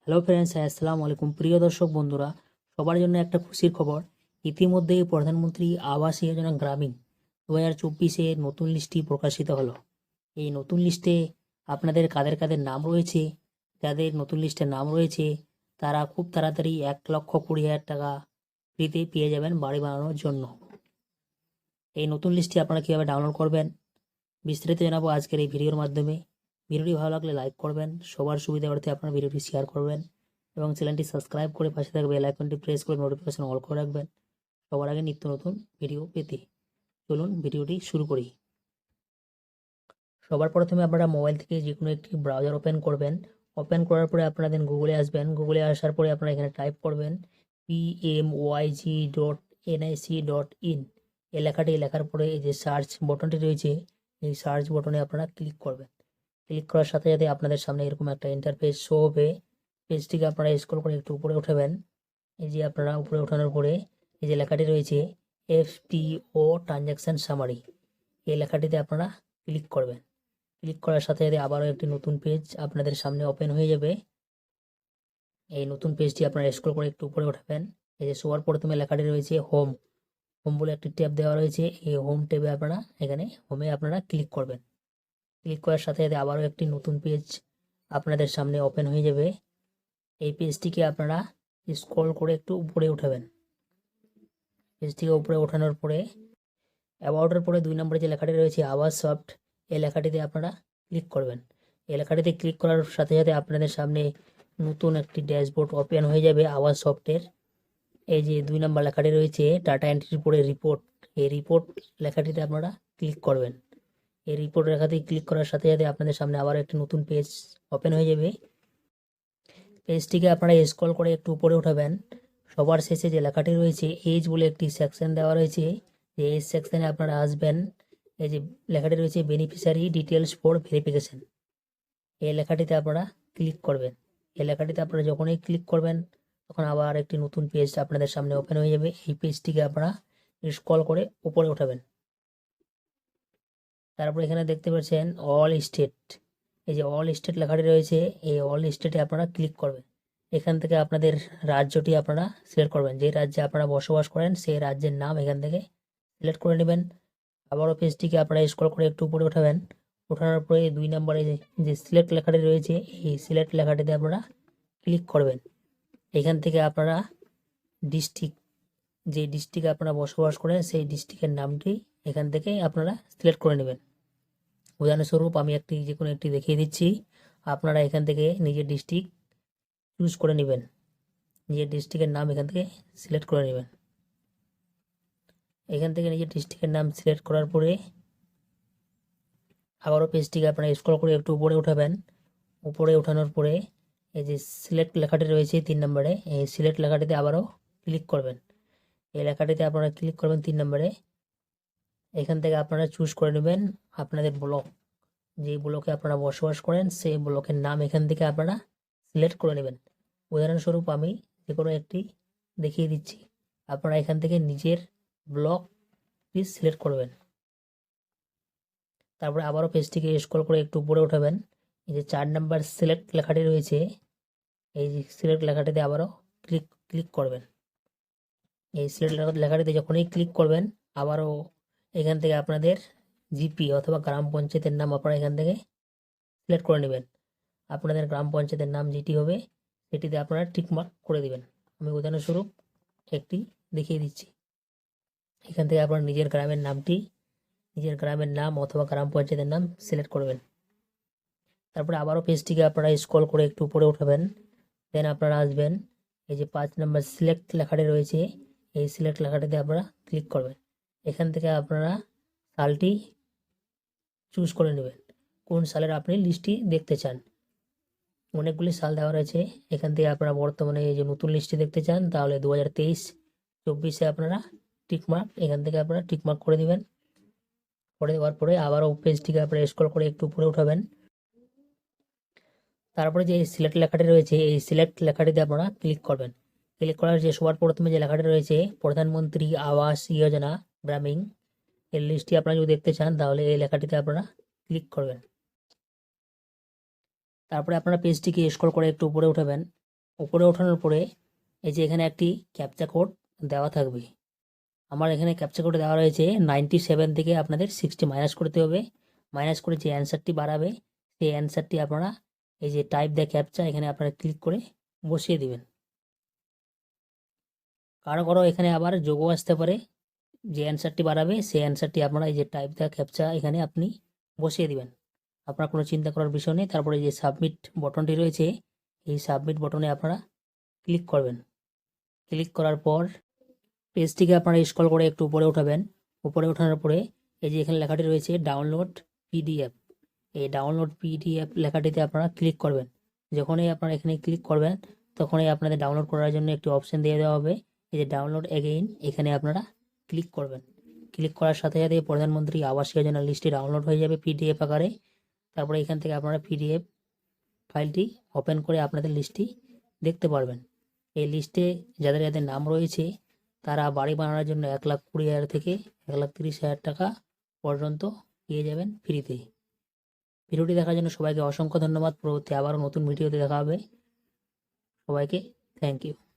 Hello friends, আসসালামু আলাইকুম। প্রিয় দর্শক বন্ধুরা, সবার জন্য একটা খুশির খবর। ইতিমধ্যেই প্রধানমন্ত্রী আবাস যোজনা গ্রামীণ 2024 নতুন লিস্টটি প্রকাশিত হলো। এই নতুন লিস্টে আপনাদের কাদের কাদের নাম রয়েছে, যাদের নতুন লিস্টে নাম রয়েছে তারা খুব তাড়াতাড়ি 1,20,000 টাকা ফ্রিতে পেয়ে যাবেন বাড়ি বানানোর জন্য। এই নতুন লিস্টটি আপনারা কীভাবে ডাউনলোড করবেন বিস্তারিত জানাবো আজকের এই ভিডিওর মাধ্যমে। ভিডিওটি ভালো লাগলে লাইক করবেন, সবার সুবিধার্থে আপনার ভিডিওটি শেয়ার করবেন এবং চ্যানেলটি সাবস্ক্রাইব করে পাশে থাকবে বেল আইকনটি প্রেস করে নোটিফিকেশন অল করে রাখবেন সবার আগে নিত্য নতুন ভিডিও পেতে। চলুন ভিডিওটি শুরু করি। সবার প্রথমে আপনারা মোবাইল থেকে যে কোনো একটি ব্রাউজার ওপেন করবেন। ওপেন করার পরে আপনারা দেন গুগলে আসবেন। গুগলে আসার পরে আপনারা এখানে টাইপ করবেন pmyg.nic.in। এই লেখাটি লেখার পরে এই যে সার্চ বটনটি রয়েছে, এই সার্চ বটনে আপনারা ক্লিক করবেন। ক্লিক করার সাথে সাথে আপনাদের সামনে এরকম একটা ইন্টারফেস শো হবে। পেজটিকে আপনারা স্ক্রল করে একটু উপরে উঠাবেন। এই যে আপনারা উপরে ওঠানোর পরে এই যে লেখাটি রয়েছে FTO ট্রানজ্যাকশন সামারি, এই লেখাটিতে আপনারা ক্লিক করবেন। ক্লিক করার সাথে সাথে আবারও একটি নতুন পেজ আপনাদের সামনে ওপেন হয়ে যাবে। এই নতুন পেজটি আপনারা স্ক্রল করে একটু উপরে উঠাবেন। এই যে সবার প্রথমে লেখাটি রয়েছে হোম বলে একটি ট্যাব দেওয়া রয়েছে। এই হোম ট্যাবে আপনারা এখানে হোমে আপনারা ক্লিক করবেন। ক্লিক করার সাথে সাথে আবারও একটি নতুন পেজ আপনাদের সামনে ওপেন হয়ে যাবে। এই পেজটিকে আপনারা স্ক্রল করে একটু উপরে উঠাবেন। পেজটিকে উপরে ওঠানোর পরে অ্যাবাউটের পরে 2 নম্বরে যে লেখাটি রয়েছে আওয়াজ সফট, এই লেখাটিতে আপনারা ক্লিক করবেন। এই লেখাটিতে ক্লিক করার সাথে সাথে আপনাদের সামনে নতুন একটি ড্যাশবোর্ড ওপেন হয়ে যাবে আওয়াজ সফটের। এই যে 2 নম্বর লেখাটি রয়েছে ডাটা এন্ট্রির পরে রিপোর্ট, এই রিপোর্ট লেখাটিতে আপনারা ক্লিক করবেন। এই রিপোর্ট লেখাতে ক্লিক করার সাথে সাথে আপনাদের সামনে আবার একটি নতুন পেজ ওপেন হয়ে যাবে। পেজটিকে আপনারা স্ক্রল করে একটু উপরে উঠাবেন। সবার শেষে যে লেখাটি রয়েছে এজ বলে একটি সেকশন দেওয়া রয়েছে, যে এজ সেকশনে আপনারা আসবেন। এই যে লেখাটি রয়েছে বেনিফিশিয়ারি ডিটেলস ফর ভেরিফিকেশন, এই লেখাটিতে আপনারা ক্লিক করবেন। এই লেখাটিতে আপনারা যখনই ক্লিক করবেন তখন আবার একটি নতুন পেজ আপনাদের সামনে ওপেন হয়ে যাবে। এই পেজটিকে আপনারা স্ক্রল করে উপরে উঠাবেন। তারপর এখানে দেখতে পাচ্ছেন অল স্টেট, এই যে অল স্টেট লেখাটি রয়েছে, এই অল স্টেটে আপনারা ক্লিক করবেন। এখান থেকে আপনাদের রাজ্যটি আপনারা সিলেক্ট করবেন, যে রাজ্যে আপনারা বসবাস করেন সেই রাজ্যের নাম এখান থেকে সিলেক্ট করে নেবেন। আবারও পেজটিকে আপনারা স্ক্রল করে একটু উপরে উঠাবেন। ওঠানোর পরে 2 নম্বরে যে সিলেক্ট লেখাটি রয়েছে, এই সিলেক্ট লেখাটিতে আপনারা ক্লিক করবেন। এখান থেকে আপনারা ডিস্ট্রিক্ট, যে ডিস্ট্রিক্টে আপনারা বসবাস করেন সেই ডিস্ট্রিক্টের নামটি এখান থেকে আপনারা সিলেক্ট করে নেবেন। উদাহরণস্বরূপ আমি যে কোনো একটি দেখিয়ে দিচ্ছি। আপনারা এখান থেকে নিজের ডিস্ট্রিক্ট চুজ করে নেবেন, নিজের ডিস্ট্রিক্টের নাম এখান থেকে সিলেক্ট করে নেবেন। এখান থেকে নিজের ডিস্ট্রিক্টের নাম সিলেক্ট করার পরে আবারও পেজটিকে আপনারা স্ক্রল করে একটু উপরে উঠাবেন। উপরে ওঠানোর পরে এই যে সিলেক্ট লেখাটি রয়েছে 3 নম্বরে, এই সিলেক্ট লেখাটিতে আবারও ক্লিক করবেন। এই লেখাটিতে আপনারা ক্লিক করবেন 3 নম্বরে। এখান থেকে আপনারা চুজ করে নেবেন আপনাদের ব্লক, যে ব্লকে আপনারা বসবাস করেন সেই ব্লকের নাম এখান থেকে আপনারা সিলেক্ট করে নেবেন। উদাহরণস্বরূপ আমি যে কোনো একটি দেখিয়ে দিচ্ছি। আপনারা এখান থেকে নিজের ব্লকটি সিলেক্ট করবেন। তারপরে আবারও পেজটিকে স্ক্রল করে একটু উপরে উঠাবেন। এই যে 4 নম্বর সিলেক্ট লেখাটি রয়েছে, এই যে সিলেক্ট লেখাটিতে আবারও ক্লিক করবেন। এই সিলেক্ট লেখাটিতে যখনই ক্লিক করবেন আবারও এখান থেকে আপনাদের জিপি অথবা গ্রাম পঞ্চায়েতের নাম আপনারা এখান থেকে সিলেক্ট করে নেবেন। আপনাদের গ্রাম পঞ্চায়েতের নাম যেটি হবে সেটিতে আপনারা টিকমার্ক করে দেবেন। আমি উদাহরণস্বরূপ একটি দেখিয়ে দিচ্ছি। এখান থেকে আপনার নিজের গ্রামের নাম অথবা গ্রাম পঞ্চায়েতের নাম সিলেক্ট করবেন। তারপরে আবারও পেজটিকে আপনারা স্ক্রল করে একটু উপরে উঠাবেন। দেন আপনারা আসবেন এই যে 5 নম্বর সিলেক্ট লেখাটি রয়েছে, এই সিলেক্ট লেখাটিতে আপনারা ক্লিক করবেন। এখান থেকে আপনারা সালটি চুজ করে নেবেন, কোন সালের আপনি লিস্টটি দেখতে চান। অনেকগুলি সাল দেওয়া রয়েছে, এখান থেকে আপনারা বর্তমানে এই যে নতুন লিস্টটি দেখতে চান তাহলে 2023-24 আপনারা টিকমার্ক, এখান থেকে আপনারা টিকমার্ক করে দেবেন। করে দেওয়ার পরে আবারও পেজটিকে আপনারা স্ক্রল করে একটু উপরে উঠাবেন। তারপরে যে সিলেক্ট লেখাটি রয়েছে এই সিলেক্ট লেখাটিতে আপনারা ক্লিক করবেন। ক্লিক করার যে সবার প্রথমে যে লেখাটি রয়েছে প্রধানমন্ত্রী আবাস যোজনা গ্রামীণ, এই লিস্টটি আপনারা যদি দেখতে চান তাহলে এই লেখাটিতে আপনারা ক্লিক করবেন। তারপরে আপনারা পেজটিকে স্ক্রল করে একটু উপরে উঠাবেন। উপরে ওঠানোর পরে এই যে এখানে একটি ক্যাপচা কোড দেওয়া থাকবে। আমার এখানে ক্যাপচা কোড দেওয়া রয়েছে 97 থেকে আপনাদের 60 মাইনাস করতে হবে। মাইনাস করে যে অ্যান্সারটি বাড়াবে সেই অ্যান্সারটি আপনারা এই যে টাইপ দ্য ক্যাপচা এখানে আপনারা ক্লিক করে বসিয়ে দিবেন। কারো এখানে আবার যোগও আসতে পারে, যে অ্যান্সারটি বাড়াবে সেই অ্যান্সারটি আপনারা এই যে টাইপ দ্য ক্যাপচা এখানে আপনি বসিয়ে দিবেন। আপনার কোনো চিন্তা করার বিষয় নেই। তারপরে যে সাবমিট বটনটি রয়েছে এই সাবমিট বটনে আপনারা ক্লিক করবেন। ক্লিক করার পর পেজটিকে আপনারা স্ক্রল করে একটু উপরে উঠাবেন। উপরে ওঠানোর পরে এই যে এখানে লেখাটি রয়েছে ডাউনলোড পিডিএফ, এই ডাউনলোড পিডিএফ লেখাটিতে আপনারা ক্লিক করবেন। যখনই আপনারা এখানে ক্লিক করবেন তখনই আপনাদের ডাউনলোড করার জন্য একটি অপশন দিয়ে দেওয়া হবে, এই যে ডাউনলোড এগেইন, এখানে আপনারা ক্লিক করবেন। ক্লিক করার সাথে সাথে প্রধানমন্ত্রী আবাস যোজনা লিস্টটি ডাউনলোড হয়ে যাবে পিডিএফ আকারে। তারপরে এখান থেকে আপনারা পিডিএফ ফাইলটি ওপেন করে আপনাদের লিস্টটি দেখতে পারবেন। এই লিস্টে যাদের যাদের নাম রয়েছে তারা বাড়ি বানানোর জন্য 1,20,000 থেকে 1,30,000 টাকা পর্যন্ত পেয়ে যাবেন ফ্রিতে। ভিডিওটি দেখার জন্য সবাইকে অসংখ্য ধন্যবাদ। পরবর্তী আবারও নতুন ভিডিওতে দেখা হবে। সবাইকে থ্যাংক ইউ।